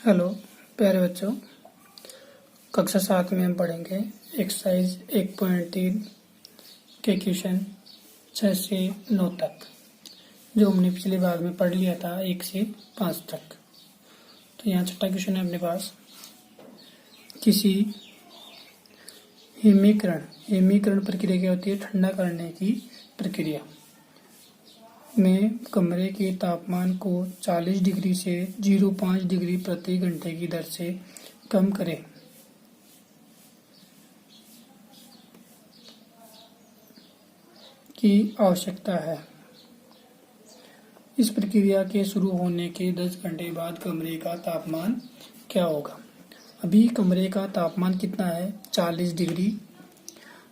Hello प्यारे बच्चों, कक्षा 7 में हम पढ़ेंगे एक्सरसाइज 1.3 के क्वेश्चन 6 से 9 तक, जो हमने पिछले भाग में पढ़ लिया था 1 से 5 तक। तो यहाँ छठा क्वेश्चन है अपने पास। किसी हिमीकरण प्रक्रिया क्या होती है? ठंडा करने की प्रक्रिया में कमरे के तापमान को 40 डिग्री से 0.5 डिग्री प्रति घंटे की दर से कम करें। की आवश्यकता है। इस प्रक्रिया के शुरू होने के 10 घंटे बाद कमरे का तापमान क्या होगा? अभी कमरे का तापमान कितना है? 40 डिग्री।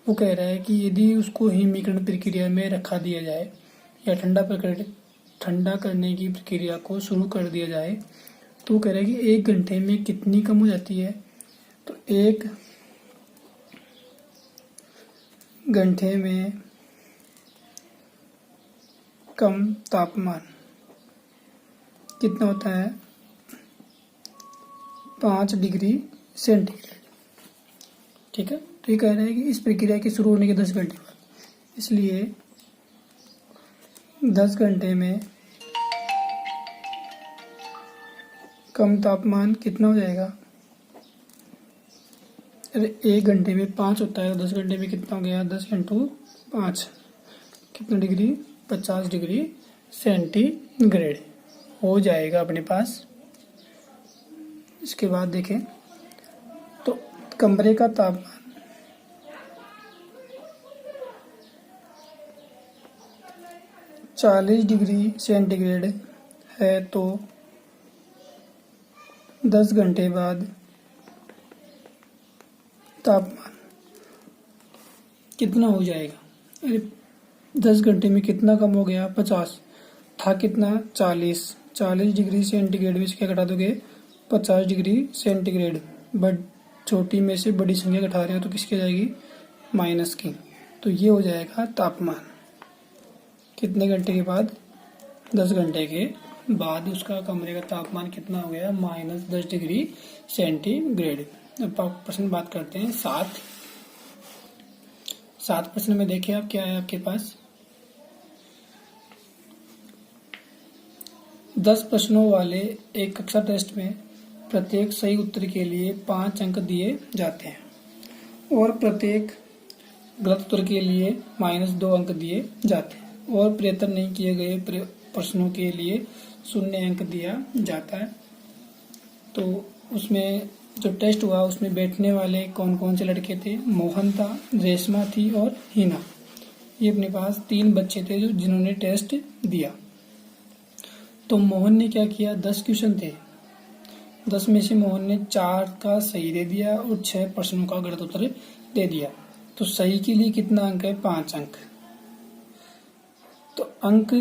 वो कह रहा है कि यदि उसको हिमीकरण प्रक्रिया में रखा दिया जाए या ठंडा करने की प्रक्रिया को शुरू कर दिया जाए, तो कह रहा है कि 1 घंटे में कितनी कम हो जाती है? तो 1 घंटे में कम तापमान कितना होता है? 5 डिग्री सेंटीग्रेड। ठीक है, तो ये कह रहा है कि इस प्रक्रिया के शुरू होने के 10 घंटे बाद, इसलिए 10 घंटे में कम तापमान कितना हो जाएगा? अरे 1 घंटे में 5 होता है, 10 घंटे में कितना हो गया? 10 × 5 कितना डिग्री? 50 डिग्री सेंटीग्रेड हो जाएगा अपने पास। इसके बाद देखें तो कमरे का तापमान 40 डिग्री सेंटीग्रेड है, तो 10 घंटे बाद तापमान कितना हो जाएगा? अरे 10 घंटे में कितना कम हो गया? 50 था, कितना? 40 डिग्री सेंटीग्रेड में से क्या घटा दोगे? 50 डिग्री सेंटीग्रेड। बट छोटी में से बड़ी संख्या घटा रहे हो तो किसकी जाएगी? माइनस की। तो ये हो जाएगा तापमान कितने घंटे के बाद? 10 घंटे के बाद उसका कमरे का तापमान कितना हो गया? -10 डिग्री सेंटीग्रेड। अब प्रश्न बात करते हैं 7 प्रश्न में देखिए आप क्या है आपके पास। 10 प्रश्नों वाले एक कक्षा टेस्ट में प्रत्येक सही उत्तर के लिए 5 अंक दिए जाते हैं और प्रत्येक गलत उत्तर के लिए -2 अंक दिए जाते हैं और प्रयत्न नहीं किए गए प्रश्नों के लिए 0 अंक दिया जाता है। तो उसमें जो टेस्ट हुआ उसमें बैठने वाले कौन कौन से लड़के थे? मोहन था, रेशमा थी और हिना। ये अपने पास 3 बच्चे थे जो जिन्होंने टेस्ट दिया। तो मोहन ने क्या किया? 10 क्वेश्चन थे, 10 में से मोहन ने 4 का सही दे दिया और 6 प्रश्नों का गलत उत्तर दे दिया। तो सही के लिए कितना अंक है? 5 अंक। तो अंक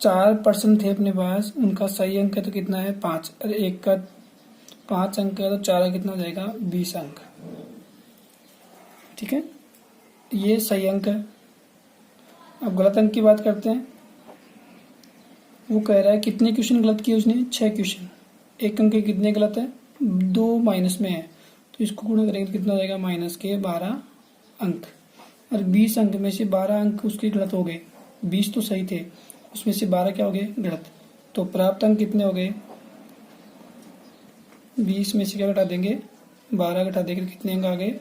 4 प्रश्न थे अपने पास, उनका सही अंक है तो कितना है? 5। अरे एक का 5 अंक है तो 4 का कितना हो जाएगा? 20 अंक। ठीक है, ये सही अंक है। अब गलत अंक की बात करते हैं। वो कह रहा है कितने क्वेश्चन गलत किए उसने? 6 क्वेश्चन। 1 अंक के कितने गलत है? 2 माइनस में है, तो इसको गुणा करेंगे तो कितना हो जाएगा? -12 अंक। और 20 अंक में से 12 अंक उसके गलत हो गए। 20 तो सही थे, उसमें से 12 क्या हो गए? गलत। तो प्राप्त अंक कितने हो गए? 20 में से क्या घटा देंगे? 12 घटा देंगे, कितने अंक आ गए?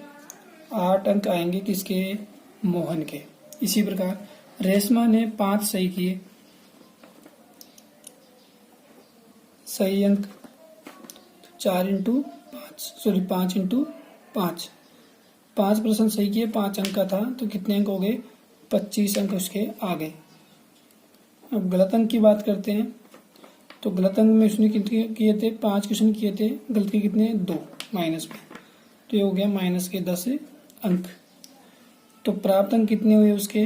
8 अंक आएंगे किसके? मोहन के। इसी प्रकार रेशमा ने 5 सही किए, सही अंक 5 × 5 5 प्रश्न सही किए, 5 अंक का था, तो कितने अंक हो गए? 25 अंक उसके आ गए। अब गलत अंक की बात करते हैं। तो गलत अंक में उसने कितने किए थे? 5 क्वेश्चन किए थे, गलत के कितने? 2 माइनस में, तो ये हो गया -10 अंक। तो प्राप्त अंक कितने हुए उसके?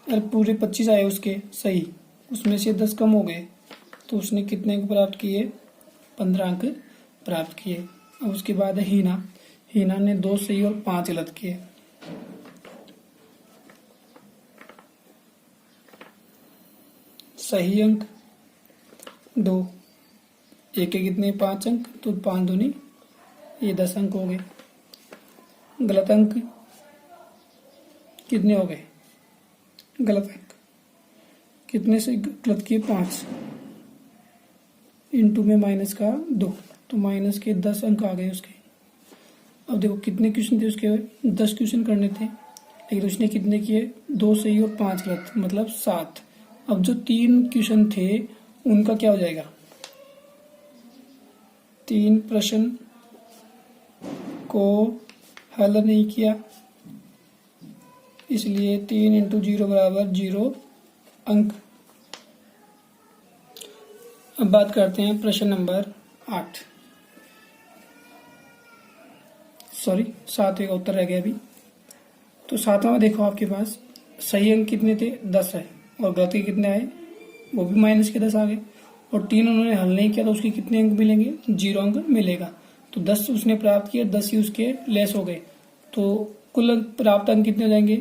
अरे पूरे 25 आए उसके सही, उसमें से 10 कम हो गए, तो उसने कितने अंक प्राप्त किए? 15 अंक प्राप्त किए। अब उसके बाद है हिना ने 2 सही और 5 गलत किए। सही अंक 2, एक के कितने 5 अंक, तो 5 दूनी ये 10 अंक हो गए। गलत अंक कितने हो गए, गलत अंक कितने से गलत किए 5, इंटू में माइनस का 2, तो माइनस के 10 अंक आ गए उसके। अब देखो कितने क्वेश्चन थे उसके, 10 क्वेश्चन करने थे, लेकिन उसने कितने किए, 2 सही और 5 गलत, मतलब 7। अब जो 3 क्वेश्चन थे उनका क्या हो जाएगा, 3 प्रश्न को हल नहीं किया, इसलिए 3 इंटू 0 बराबर 0 अंक। अब बात करते हैं प्रश्न नंबर 8, सॉरी 7वें का उत्तर रह गया अभी। तो 7वां में देखो आपके पास सही अंक कितने थे, 10 है, और गलत के कितने आए, वो भी माइनस के 10 आ गए, और 3 उन्होंने हल नहीं किया तो उसके कितने अंक मिलेंगे, 0 अंक मिलेगा। तो 10 उसने प्राप्त किया, 10 ही उसके लेस हो गए, तो कुल प्राप्त अंक कितने हो जाएंगे,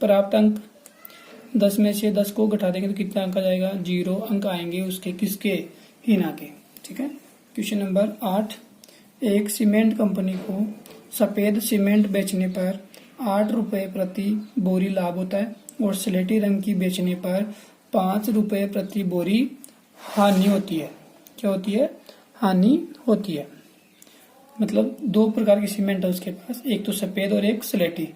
प्राप्त अंक 10 में से 10 को घटा देंगे तो कितना अंक आ जाएगा, 0 अंक आएंगे उसके, किसके, हिना के। ठीक है। क्वेश्चन नंबर 8, एक सीमेंट कंपनी को सफेद सीमेंट बेचने पर 8 रुपये प्रति बोरी लाभ होता है और स्लेटी रंग की बेचने पर 5 रुपये प्रति बोरी हानि होती है। क्या होती है, हानि होती है। मतलब 2 प्रकार की सीमेंट है उसके पास, एक तो सफेद और एक स्लेटी।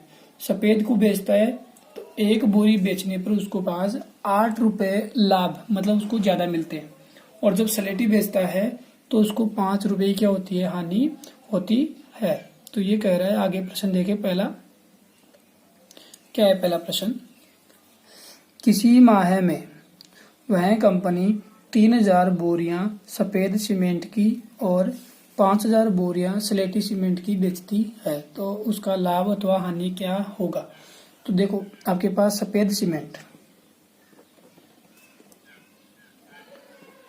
सफेद को बेचता है तो एक बोरी बेचने पर उसको पास 8 रुपये लाभ, मतलब उसको ज्यादा मिलते हैं, और जब स्लेटी बेचता है तो उसको 5 रुपये क्या होती है, हानि होती है। तो ये कह रहा है, आगे प्रश्न देखे पहला क्या है, पहला प्रश्न, किसी माह में वह कंपनी 3000 बोरियां सफेद सीमेंट की और 5000 बोरियां स्लेटी सीमेंट की बेचती है, तो उसका लाभ अथवा हानि क्या होगा। तो देखो आपके पास सफेद सीमेंट,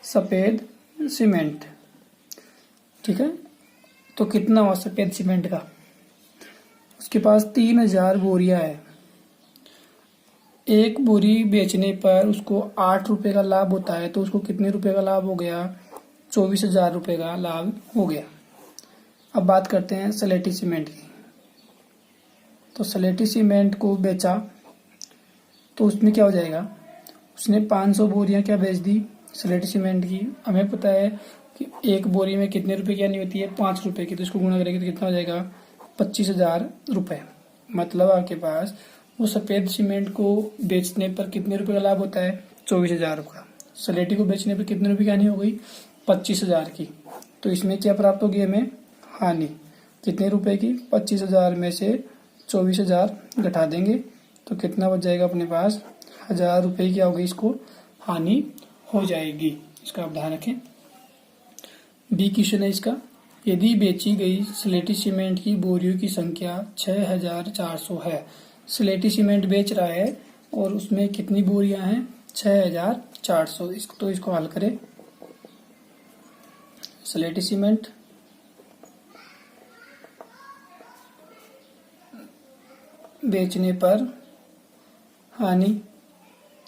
सफेद सीमेंट, ठीक है, तो कितना हुआ सफेद सीमेंट का, उसके पास 3000 बोरियां है, एक बोरी बेचने पर उसको 8 रुपये का लाभ होता है, तो उसको कितने रुपए का लाभ हो गया, 24,000 रुपये का लाभ हो गया। अब बात करते हैं स्लेटी सीमेंट की। तो स्लेटी सीमेंट को बेचा तो उसमें क्या हो जाएगा, उसने 500 बोरियां क्या बेच दी स्लेटी सीमेंट की। हमें पता है कि एक बोरी में कितने रुपए की आनी होती है, 5 रुपए की, तो इसको गुणा करेंगे तो कितना हो जाएगा, 25,000 रुपये। मतलब आपके पास वो सफेद सीमेंट को बेचने पर कितने रुपए का लाभ होता है, 24,000 का। स्लेटी को बेचने पर कितने रुपए की हानि हो गई, 25,000 की। तो इसमें क्या प्राप्त होगी हमें, हानि, कितने रुपए की, 25,000 में से 24,000 घटा देंगे तो कितना बच जाएगा अपने पास, 1000 रुपये की होगी, इसको हानि हो जाएगी। इसका आप ध्यान रखें। बी क्वेश्चन है इसका, यदि बेची गई स्लेटी सीमेंट की बोरियों की संख्या 6400 है, स्लेटी सीमेंट बेच रहा है और उसमें कितनी बोरियां हैं, 6400। इसको हल करें। स्लेटी सीमेंट बेचने पर हानि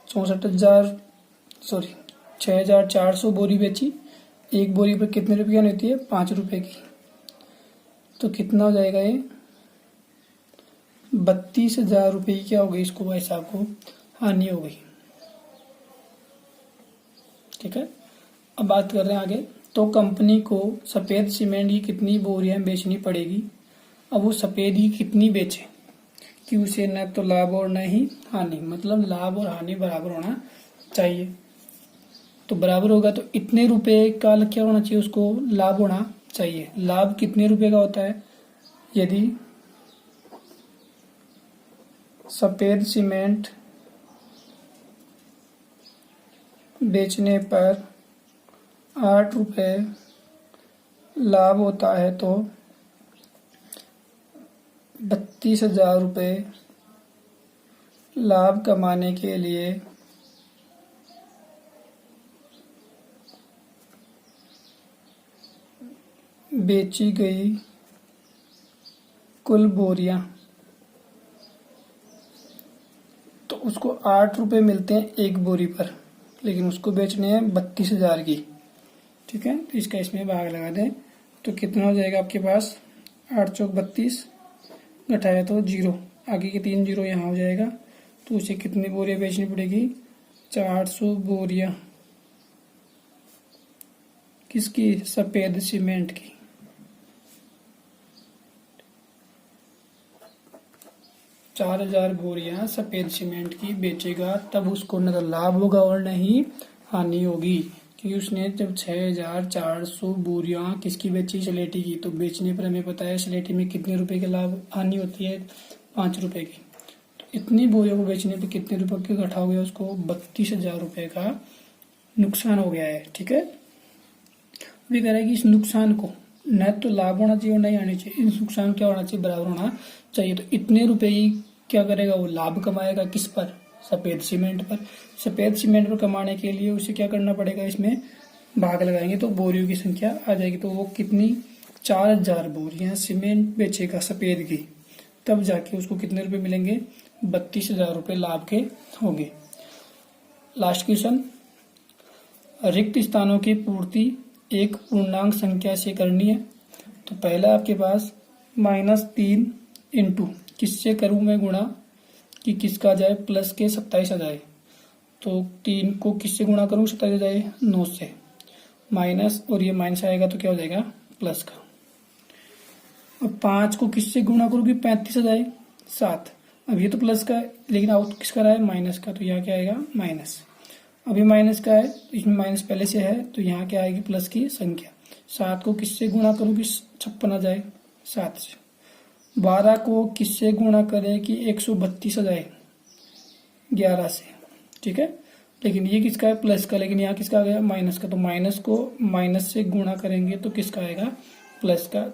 6400 बोरी बेची, एक बोरी पर कितने रुपए की हानि होती है, 5 रुपए की, तो कितना हो जाएगा ये, 32,000 रुपये की क्या हो गई, इसको भाई साहब को हानि हो गई। ठीक है। अब बात कर रहे हैं आगे। तो कंपनी को सफेद सीमेंट की कितनी बोरियां बेचनी पड़ेगी। अब वो सफेद ही कितनी बेचे कि उसे न तो लाभ और न ही हानि, मतलब लाभ और हानि बराबर होना चाहिए। तो बराबर होगा तो इतने रुपए का क्या होना चाहिए, उसको लाभ होना चाहिए। लाभ कितने रुपए का होता है, यदि सफेद सीमेंट बेचने पर 8 रुपये लाभ होता है तो 32,000 रुपये लाभ कमाने के लिए बेची गई कुल बोरियां, तो उसको 8 रुपये मिलते हैं एक बोरी पर। लेकिन उसको बेचने हैं 32,000 की। ठीक है, तो इसका इसमें भाग लगा दें तो कितना हो जाएगा आपके पास, 8 चौक 32, घटाया तो 0, आगे के 3 जीरो यहाँ हो जाएगा। तो उसे कितनी बोरियां बेचनी पड़ेगी, 400 बोरियां। किसकी, सफेद सीमेंट की। चार 4,000 बोरियां सफेद सीमेंट की बेचेगा, तब उसको नगद लाभ होगा और नहीं हानि होगी। क्योंकि उसने जब 6,400 बोरियां किसकी बेची, स्लेटी की, तो बेचने पर हमें पता है स्लेटी में कितने रुपए की लाभ हानि होती है, 5 रुपए की। तो इतनी बोरियों को बेचने पर कितने रुपए की घटा हो गया, उसको 32,000 रुपए का नुकसान हो गया है। ठीक है, अभी कह रहा है कि इस नुकसान को न तो लाभ होना चाहिए और नहीं आनी चाहिए, इस नुकसान क्या होना चाहिए, बराबर होना चाहिए। तो इतने रुपए ही क्या करेगा, वो लाभ कमाएगा किस पर, सफेद सीमेंट पर। सफेद सीमेंट पर कमाने के लिए उसे क्या करना पड़ेगा, इसमें भाग लगाएंगे तो बोरियों की संख्या आ जाएगी। तो वो कितनी, 4,000 बोरियां सीमेंट बेचेगा सफेद की, तब जाके उसको कितने रुपए मिलेंगे, 32,000 रुपए लाभ के होंगे। लास्ट क्वेश्चन, रिक्त स्थानों की पूर्ति एक पूर्णांक संख्या से करनी है। तो पहला आपके पास -3 इंटू किससे करूं मैं गुणा, कि किसका जाए प्लस के 27 आ जाए। तो 3 को किससे गुणा करूं, 27 आ जाए 9 से, माइनस और ये माइनस आएगा तो क्या हो जाएगा, प्लस का। अब 5 को किससे गुणा करूं कि 35 आ जाए 7। अब ये तो प्लस का है लेकिन आउट किसका रहा है, माइनस का, तो यहाँ क्या आएगा, माइनस। अभी माइनस का है तो इसमें माइनस पहले से है तो यहाँ क्या आएगी, प्लस की संख्या। 7 को किससे गुणा करूँ कि 56 आ जाए 7 से। 12 को किससे गुणा करें कि 132 आ जाए 11 से। ठीक है, लेकिन ये किसका है, प्लस का, लेकिन यहाँ किसका आ गया, माइनस का। तो माइनस को माइनस से गुणा करेंगे तो किसका आएगा, प्लस का।